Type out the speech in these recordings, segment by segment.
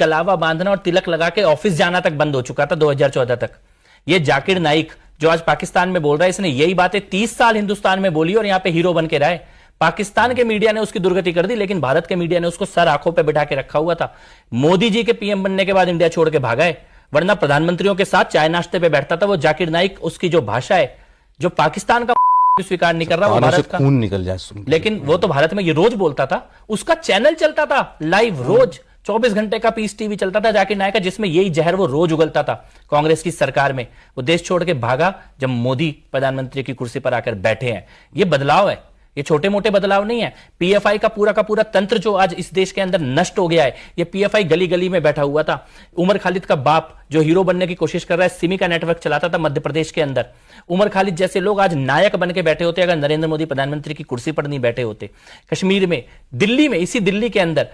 कलावा बांधना और तिलक लगा के ऑफिस जाना तक बंद हो चुका था 2014 तक। ये जाकिर नाइक जो आज पाकिस्तान में बोल रहा है, इसने यही बातें 30 साल हिंदुस्तान में बोली और यहां पे हीरो बन के रहा है। पाकिस्तान के मीडिया ने उसकी दुर्गति कर दी, लेकिन भारत के मीडिया ने उसको सर आंखों पे बिठा के रखा हुआ था। मोदी जी के पीएम बनने के बाद इंडिया छोड़ के भागा है, वरना प्रधानमंत्रियों के साथ चाय नाश्ते पे बैठता था वो जाकिर नाइक। उसकी जो भाषा है, जो पाकिस्तान का स्वीकार नहीं कर रहा, वो भारत का खून निकल जाए, लेकिन वो तो भारत में ये रोज बोलता था। उसका चैनल चलता था लाइव, रोज 24 घंटे का पीस टीवी चलता था जाकिर नाइक का, जिसमें यही जहर वो रोज उगलता था कांग्रेस की सरकार में। वो देश छोड़ के भागा जब मोदी प्रधानमंत्री की कुर्सी पर आकर बैठे हैं। ये बदलाव है, ये छोटे मोटे बदलाव नहीं है। पीएफआई का पूरा तंत्र जो आज इस देश के अंदर नष्ट हो गया है, ये पीएफआई गली गली में बैठा हुआ था। उमर खालिद का बाप जो हीरो बनने की कोशिश कर रहा है, सिमी का नेटवर्क चलाता था मध्य प्रदेश के अंदर। उमर खालिद जैसे लोग आज नायक बन के बैठे होते अगर नरेंद्र मोदी प्रधानमंत्री की कुर्सी पर नहीं बैठे होते। कश्मीर में, दिल्ली में, इसी दिल्ली के अंदर,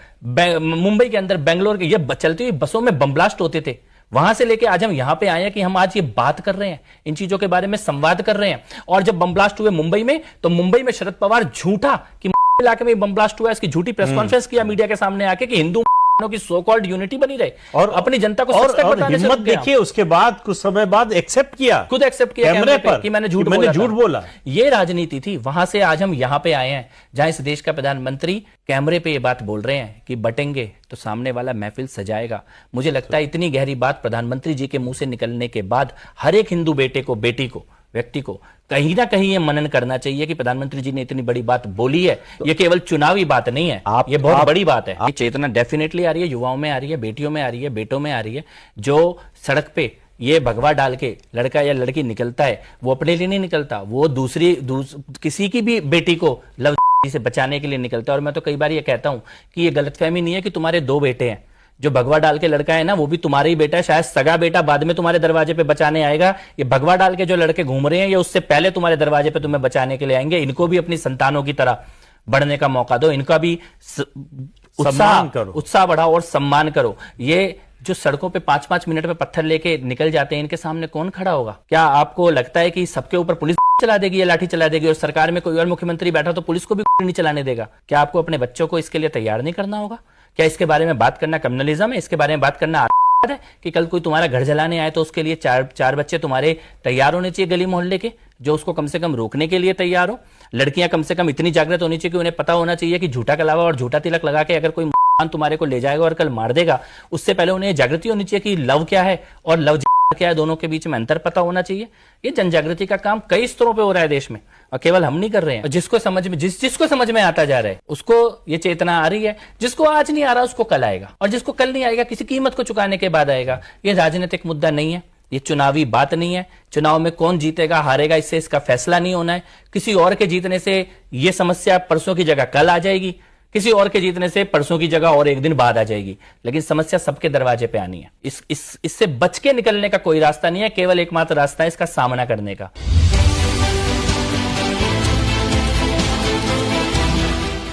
मुंबई के अंदर, बेंगलोर के, ये चलती हुई बसों में बम ब्लास्ट होते थे। वहां से लेके आज हम यहां पे आए हैं कि हम आज ये बात कर रहे हैं, इन चीजों के बारे में संवाद कर रहे हैं। और जब बम ब्लास्ट हुए मुंबई में, तो मुंबई में शरद पवार झूठा कि इलाके में बम ब्लास्ट हुआ, इसकी झूठी प्रेस कॉन्फ्रेंस किया मीडिया के सामने आके कि हिंदू की सो कॉल्ड यूनिटी बनी रहे और अपनी जनता को सच तक बताने से हिम्मत देखिए। उसके बाद कुछ समय बाद एक्सेप्ट किया, खुद एक्सेप्ट किया कैमरे पर कि मैंने झूठ बोला। ये राजनीति थी। वहां से आज हम यहां पे आए हैं जहां इस देश का प्रधानमंत्री कैमरे पे ये बात बोल रहे हैं कि बटेंगे तो सामने वाला महफिल सजाएगा। मुझे लगता है इतनी गहरी बात प्रधानमंत्री जी के मुंह से निकलने के बाद हर एक हिंदू बेटे को, बेटी को, व्यक्ति को कहीं ना कहीं ये मनन करना चाहिए कि प्रधानमंत्री जी ने इतनी बड़ी बात बोली है। ये केवल चुनावी बात नहीं है, ये बहुत बड़ी बात है। ये चेतना डेफिनेटली आ रही है, युवाओं में आ रही है, बेटियों में आ रही है, बेटों में आ रही है। जो सड़क पे ये भगवा डाल के लड़का या लड़की निकलता है, वो अपने लिए नहीं निकलता, वो किसी की भी बेटी को लव से बचाने के लिए निकलता है। और मैं तो कई बार ये कहता हूं कि ये गलतफहमी नहीं है कि तुम्हारे दो बेटे हैं। जो भगवा डाल के लड़का है ना, वो भी तुम्हारा ही बेटा है, शायद सगा बेटा बाद में तुम्हारे दरवाजे पे बचाने आएगा। ये भगवा डाल के जो लड़के घूम रहे हैं, ये उससे पहले तुम्हारे दरवाजे पे तुम्हें बचाने के लिए आएंगे। इनको भी अपनी संतानों की तरह बढ़ने का मौका दो, इनका भी उत्साह बढ़ाओ और सम्मान करो। ये जो सड़कों पे 5-5 मिनट में पत्थर लेके निकल जाते हैं, इनके सामने कौन खड़ा होगा? क्या आपको लगता है कि सबके ऊपर पुलिस चला देगी या लाठी चला देगी और सरकार में कोई और मुख्यमंत्री बैठा तो पुलिस को भी नहीं चलाने देगा? क्या आपको अपने बच्चों को इसके लिए तैयार नहीं करना होगा? क्या इसके बारे में बात करना कम्युनलिज्म है? इसके बारे में बात करना है कि कल कोई तुम्हारा घर जलाने आए तो उसके लिए चार बच्चे तुम्हारे तैयार होने चाहिए गली मोहल्ले के, जो उसको कम से कम रोकने के लिए तैयार हो। लड़कियां कम से कम इतनी जागृत होनी चाहिए कि उन्हें पता होना चाहिए कि झूठा कलावा और झूठा तिलक लगा के अगर कोई तुम्हारे को ले जाएगा और कल मार देगा, उससे पहले उन्हें जागृति होनी चाहिए कि लव क्या है और लव क्या है, दोनों के बीच में अंतर पता होना चाहिए। ये जनजागृति का काम कई स्तरों पे हो रहा है देश में, और केवल हम नहीं कर रहे हैं। जिसको समझ में आता जा रहा है उसको ये चेतना आ रही है। जिसको आज नहीं आ रहा उसको कल आएगा, और जिसको कल नहीं आएगा किसी कीमत को चुकाने के बाद आएगा। ये राजनीतिक मुद्दा नहीं है, ये चुनावी बात नहीं है। चुनाव में कौन जीतेगा हारेगा इससे इसका फैसला नहीं होना है। किसी और के जीतने से ये समस्या परसों की जगह कल आ जाएगी, किसी और के जीतने से परसों की जगह और एक दिन बाद आ जाएगी, लेकिन समस्या सबके दरवाजे पे आनी है। इससे बच के निकलने का कोई रास्ता नहीं है, केवल एकमात्र रास्ता है इसका सामना करने का।